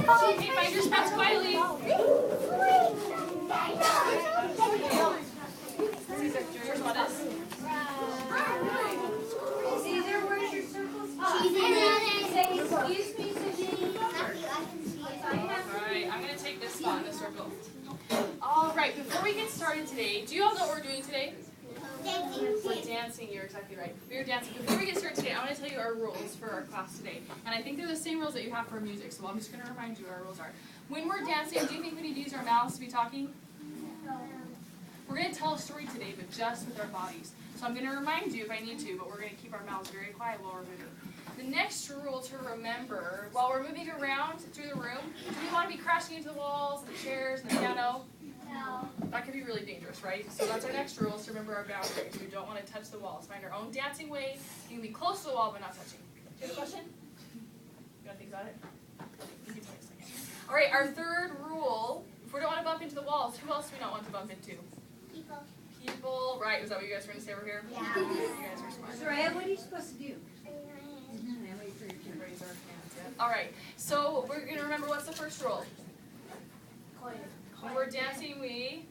Hey, find your spots quietly. Caesar, do your spot is? Caesar, where's your circle spot? She's in it. Say, excuse me, Susie. Alright, I'm going to take this spot in the circle. Alright, before we get started today, do you all know what we're doing today? We're dancing, you're exactly right. We are dancing. Before we get started today, I want to tell you our rules for our class today. And I think they're the same rules that you have for music, so I'm just going to remind you what our rules are. When we're dancing, do you think we need to use our mouths to be talking? We're going to tell a story today, but just with our bodies. So I'm going to remind you if I need to, but we're going to keep our mouths very quiet while we're moving. The next rule to remember, while we're moving around through the room, do we want to be crashing into the walls, and the chairs, and the piano? No. That could be really dangerous, right? So that's our next rule, is to remember our boundaries. We don't want to touch the walls. Find our own dancing way. You can be close to the wall, but not touching. Do you have a question? You want to think about it? You can take a second. All right, our third rule, if we don't want to bump into the walls, who else do we not want to bump into? People. People, right? Was that what you guys were going to say over here? Yeah. You guys are smart. Soraya, what are you supposed to do? Raise our hands, yeah. All right, so we're going to remember what's the first rule? Quiet. When we're dancing, we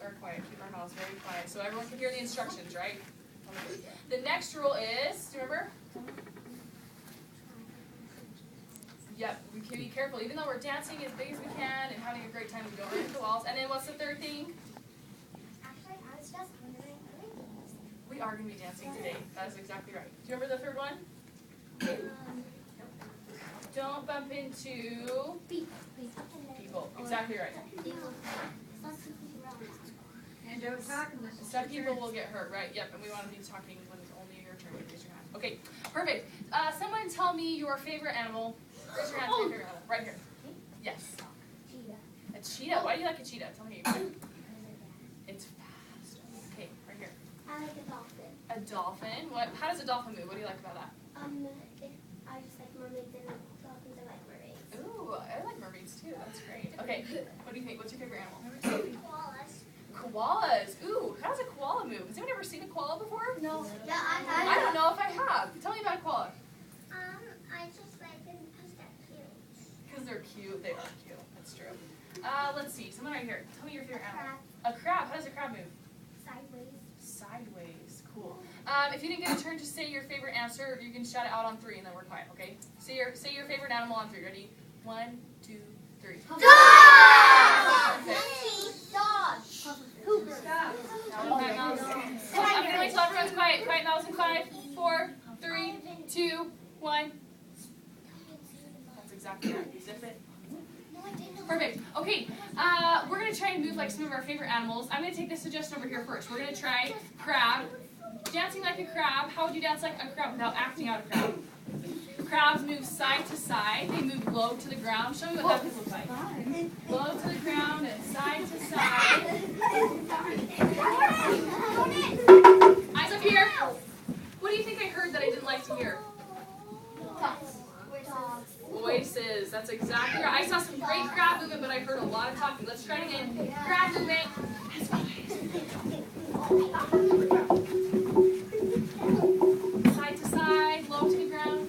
are quiet. Keep our mouths very quiet so everyone can hear the instructions, right? The next rule is, do you remember? Yep, we can be careful. Even though we're dancing as big as we can and having a great time, we don't run into the walls. And then what's the third thing? Actually, I was just wondering. We are going to be dancing today. That is exactly right. Do you remember the third one? Don't bump into people. Exactly right. And don't talk unless it's Some your people turn. will get hurt, right? Yep, and we want to be talking when it's only your turn. Raise your hand. Okay, perfect. Someone tell me your favorite animal. Raise your hand to your favorite animal. Right here. Yes. A cheetah. Why do you like a cheetah? Tell me. It's fast. Okay, right here. I like a dolphin. A dolphin. What? How does a dolphin move? What do you like about that? I just like mermaids and dolphins. I like mermaids. Ooh, I like mermaids too. That's great. Okay, what do you think? What's your favorite animal? Koalas. Koalas. Ooh, how does a koala move? Has anyone ever seen a koala before? No. Yeah, I don't know if I have. Tell me about a koala. I just like them because they're cute. Because they're cute. They are cute. That's true. Let's see. Someone right here. Tell me your favorite animal. Crab. A crab. How does a crab move? Sideways. Sideways. Cool. If you didn't get a turn to say your favorite answer, you can shout it out on 3 and then we're quiet, okay? Say your favorite animal on 3. Ready? 1, 2, 3. Dog! Perfect. Dog. Cougar. Stop. Quiet mouths. I'm going to wait till everyone's quiet. Quiet mouths in 5, 4, 3, 2, 1. That's exactly right. Zip it. Perfect. Okay, we're going to try and move like some of our favorite animals. I'm going to take this suggestion over here first. We're going to try crab. Dancing like a crab. How would you dance like a crab without acting out a crab? Crabs move side to side. They move low to the ground. Show me what that looks like. Low to the ground and side to side. Eyes up here. What do you think I heard that I didn't like to hear? Voices. That's exactly right. I saw some great crab movement, but I heard a lot of talking. Let's try it again. Crab movement. Side to side, low to the ground.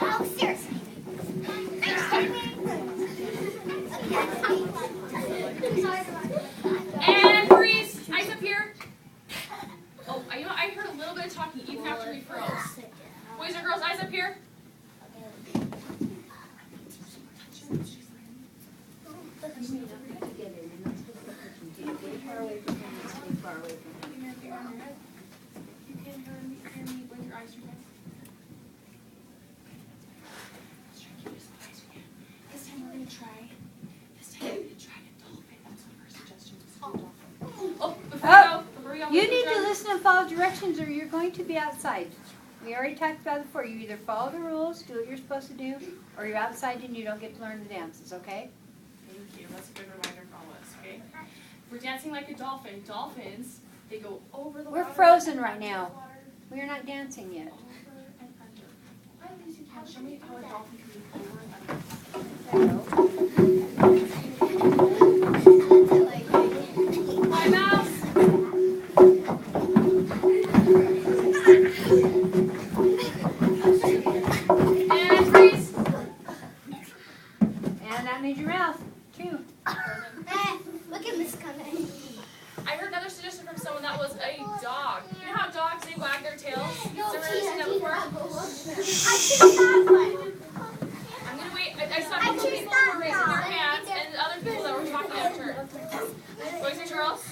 Oh, seriously. And freeze. Eyes up here. Oh, you know, I heard a little bit of talking even after we froze. Boys and girls, eyes up here. You can hear me with your eyes open. Let's try to keep this eyes open. This time we're going to try a dolphin. That's the first suggestion. Oh, before we go, You need to listen and follow directions or you're going to be outside. We already talked about it before. You either follow the rules, do what you're supposed to do, or you're outside and you don't get to learn the dances, okay? Thank you. That's a good reminder for all of us, okay? We're dancing like a dolphin. Dolphins, they go over the water. We're frozen right now. We are not dancing yet. Over and under. Why don't you show me how a dolphin can move over and under? My mouse. And freeze. And that made your mouth, too. Look at Miss Cunning. I heard another suggestion from someone that was a dog. You know how dogs, they wag their tails? No, Has everyone seen that before? I choose that one. I'm going to wait. I saw a couple people who were raising their hands and other people that were talking in turn. Boys and girls?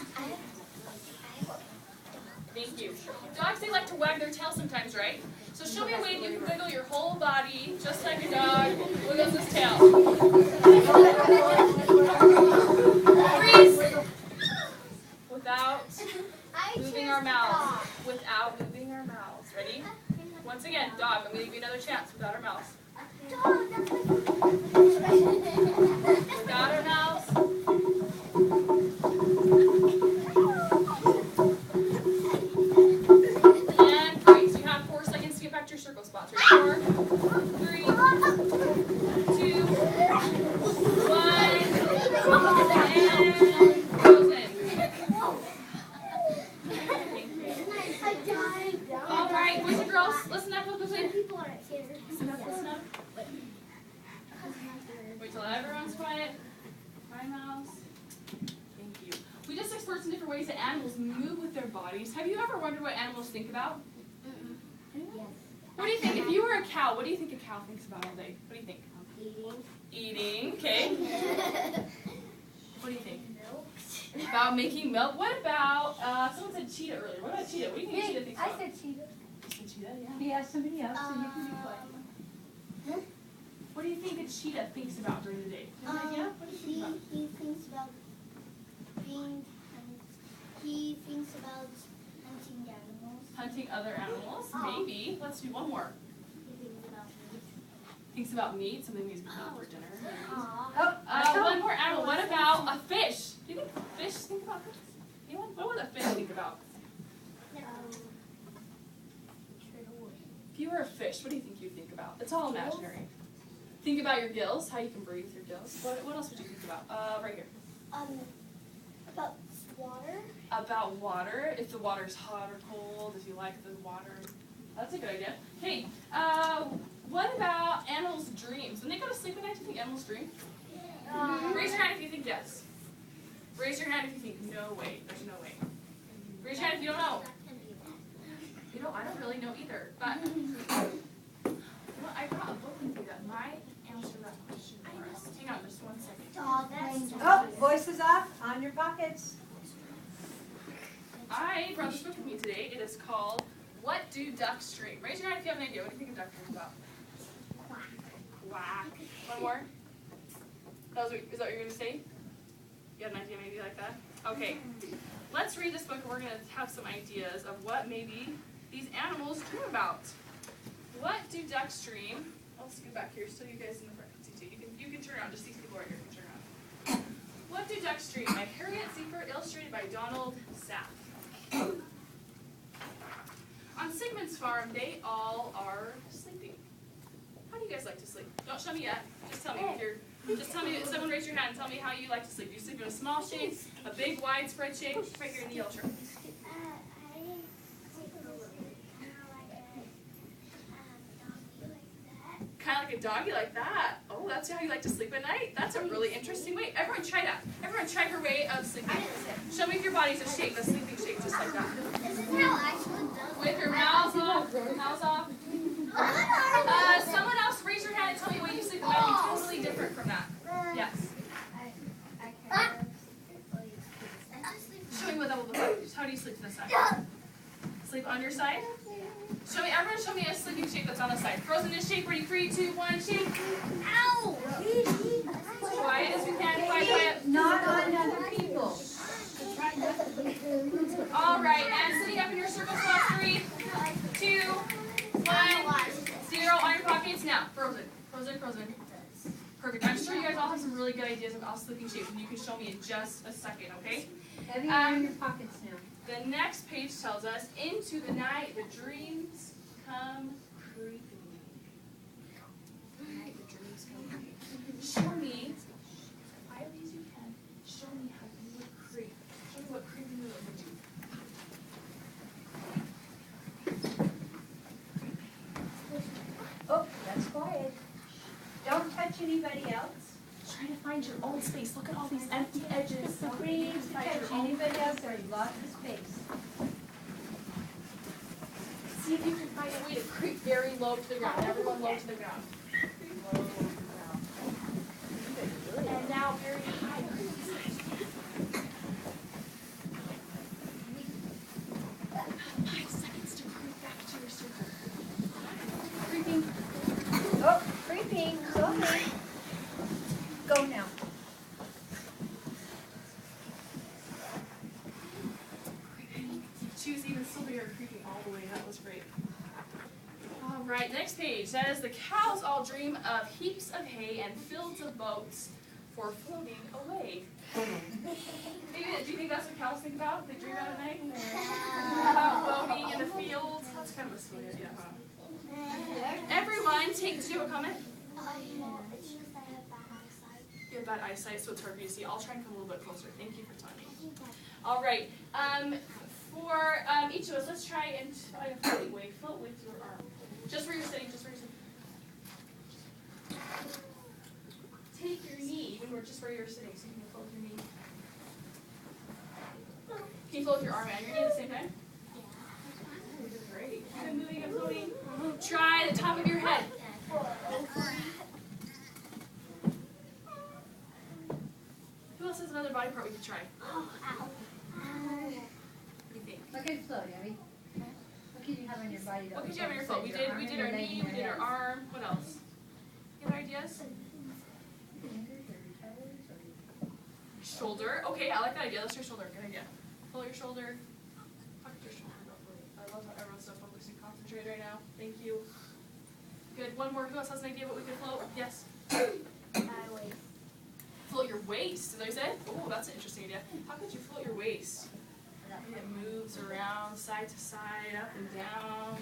Thank you. Dogs, they like to wag their tail sometimes, right? So show me a way that you can wiggle your whole body, just like a dog wiggles his tail. Freeze! Without moving our mouths. Without moving our mouths. Ready? Once again, dog, I'm going to give you another chance without our mouths. Without our mouths. And freeze. You have 4 seconds to get back to your circle spots. Ready? 4, 3, 2, 1. And frozen. All right, boys and girls, listen up, listen up. People aren't here. Listen up, listen up. Wait till everyone's quiet. My mouse. Thank you. We just explored some different ways that animals move with their bodies. Have you ever wondered what animals think about? Yes. What do you think? If you were a cow, what do you think a cow thinks about all day? What do you think? Eating. Okay. What do you think? Milk. About making milk. What about, someone said cheetah earlier. What about cheetah? What do you think cheetah thinks I about? said cheetah. You said cheetah, yeah. He asked somebody else, so you can be quiet. What do you think a cheetah thinks about during the day? Do you have an idea? What do you think about? He thinks about being. He thinks about hunting animals. Hunting other animals? Maybe. Let's do one more. He thinks about meat. Thinks about meat, something he's going to eat for dinner. Aww. One more animal. What about a fish? Do you think fish think about this? Anyone? What would a fish think about? If you were a fish, what do you think you'd think about? It's all imaginary. Think about your gills, how you can breathe through gills. What else would you think about? Right here. About water. About water. If the water's hot or cold, if you like the water. That's a good idea. Hey, what about animals' dreams? When they go to sleep at night, do you think animals dream? Raise your hand if you think yes. Raise your hand if you think no way. There's no way. Raise your hand if you don't know. You know, I don't really know either. But I brought a book with me that might answer that question for us. Hang on just 1 second. Oh, voices off, on your pockets. I brought this book with me today. It is called What Do Ducks Dream? Raise your hand if you have an idea. What do you think a duck dreams about? Quack. One more? Is that what you're going to say? You had an idea maybe like that? Okay. Let's read this book and we're going to have some ideas of what maybe these animals dream about. What do ducks dream? I'll scoot back here so you guys in the front can see too. You can turn around. Just these people right here can turn around. What do ducks dream? By Harriet Seifert, illustrated by Donald Sapp. On Sigmund's farm, they all are sleeping. How do you guys like to sleep? Don't show me yet. Just tell me if you're. Just tell me. Someone raise your hand and tell me how you like to sleep. Do you sleep in a small shape, a big, widespread shape? Right here in the yellow shirt. Kind of like a doggy like that. Oh, that's how you like to sleep at night? That's a really interesting way. Everyone try that. Everyone try her way of sleeping. Show me if your body's a shape, a sleeping shape, just like that. This is how Ashland does. With your mouths off. Mouths off. Someone else raise your hand and tell me what you sleep. It might be totally different from that. Yes. Show me what that will look like. How do you sleep to the side? Sleep on your side? Show me, everyone show me a sleeping shape that's on the side. Frozen in shape, ready, 3, 2, 1, shake. Ow! Quiet as we can, quiet. Not on other people. All right, and sitting up in your circle spot, 3, 2, 1, 0 on your pockets. Now, frozen, frozen, frozen. Perfect. I'm sure you guys all have some really good ideas of all sleeping shapes, and you can show me in just a second, okay? Everyone in your pockets now. The next page tells us, into the night, the dreams come creeping. The night, the dreams come creeping. Show me, as quietly as you can, show me how you would creep. Show me what creeping would look like. Oh, that's quiet. Don't touch anybody else. Try to find your own space. Look at all these empty edges. Breathe, Find touch your own anybody else or you lost the space. See if you can find a way to creep very low to the ground. Everyone low to the ground. Low to the ground. And now very high. 5 seconds to creep back to your circle. Creeping. Oh, creeping. Slowly. Go now. She was even still there creeping all the way. That was great. All right, next page says the cows all dream of heaps of hay and fields of boats for floating away. Maybe, do you think that's what cows think about? They dream at night? About boating in the fields? That's kind of a sweet idea, huh? Everyone, do you have a comment? It's just that I have bad eyesight. You have bad eyesight, so it's hard for you to see. I'll try and come a little bit closer. Thank you for telling me. All right. For each of us, let's try and find a floating way. Float with your arm. Just where you're sitting, just where you're sitting. Take your knee, just where you're sitting, so you can float with your knee. Can you float with your arm and your knee at the same time? Great. Keep moving and floating. Try the top of your head. Who else has another body part we could try? What do you think? What could float, Abby? What could you have on your body? What could you have on your foot? We did our knee, we did our arm. What else? You have ideas? Shoulder. Okay, I like that idea. Let's do shoulder. Good idea. Pull your shoulder. Tuck your shoulder. I love how everyone's so focused and concentrated right now. Thank you. Good. One more. Who else has an idea what we could float? Yes. Float your waist. Is that what you said? Oh, that's an interesting idea. How could you float your waist? It moves around side to side, up and down.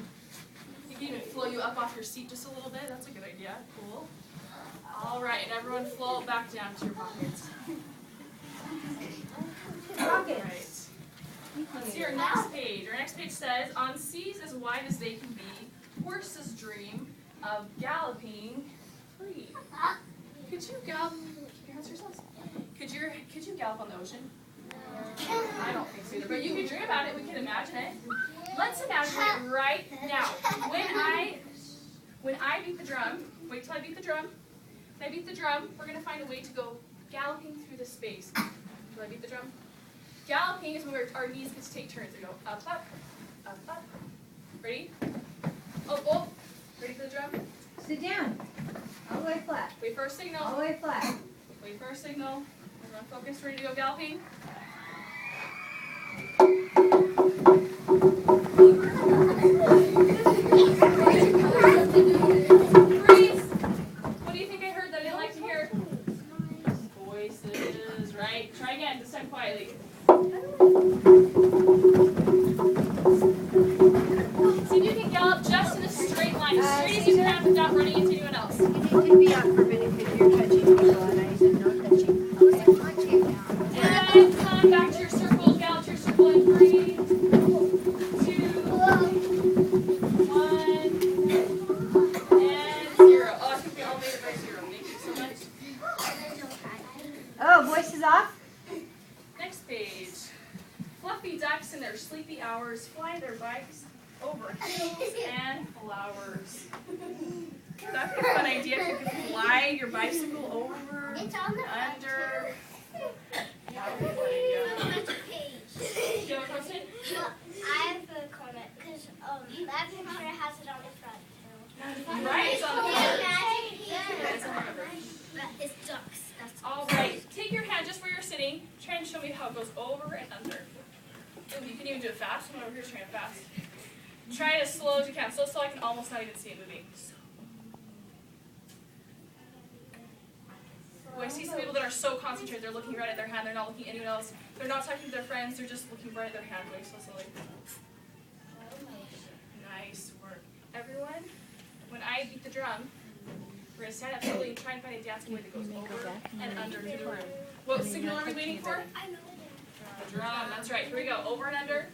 You can even float you up off your seat just a little bit. That's a good idea. Cool. All right, and everyone float back down to your pockets. All right. Let's see our next page. Our next page says, on seas as wide as they can be, horses dream of galloping free. Could you gallop? Keep your hands to yourselves. Could you gallop on the ocean? I don't think so either, but you can dream about it. We can imagine it. Let's imagine it right now. When I beat the drum, wait till I beat the drum. When I beat the drum, we're going to find a way to go galloping through the space. Will I beat the drum? Galloping is when our knees get to take turns. We go up, up, up, up. Ready? Oh, oh. Ready for the drum? Sit down. All the way flat. Wait for our signal. All the way flat. Wait for our signal. Everyone focused, ready to go galloping. Freeze! What do you think I heard that I didn't like to hear? Voices, right? Try again, this time quietly. See if you can gallop just in a straight line, as straight as you can without running into anyone else. You need to be out for a minute because you're touching people and I said no touching. And come back to your circle, gallop to your circle in 3, 2, 1, and 0. Oh, I think we all made it by 0. Thank you so much. Oh, voices off? Next page. Fluffy ducks in their sleepy hours fly their bikes over hills and flowers. That'd be a fun idea if you could fly your bicycle over, It's on the front under. That would be a fun idea. Do you have a question? I have a comment because that picture has it on the front. Right, it's on the It's front. It's on the front. It's ducks. That's All right, take your hand just where you're sitting. Try and show me how it goes over and under. Ooh, you can even do it fast. I'm over here trying it fast. Try it as slow as you can, so slow I can almost not even see it moving. When I see some people that are so concentrated, they're looking right at their hand, they're not looking at anyone else. They're not talking to their friends, they're just looking right at their hand, going so slowly. Nice work. Everyone, when I beat the drum, we're going to stand up slowly and try and find a dancing way that goes over and under to the room. What signal are we waiting for? I know. The drum, that's right. Here we go. Over and under.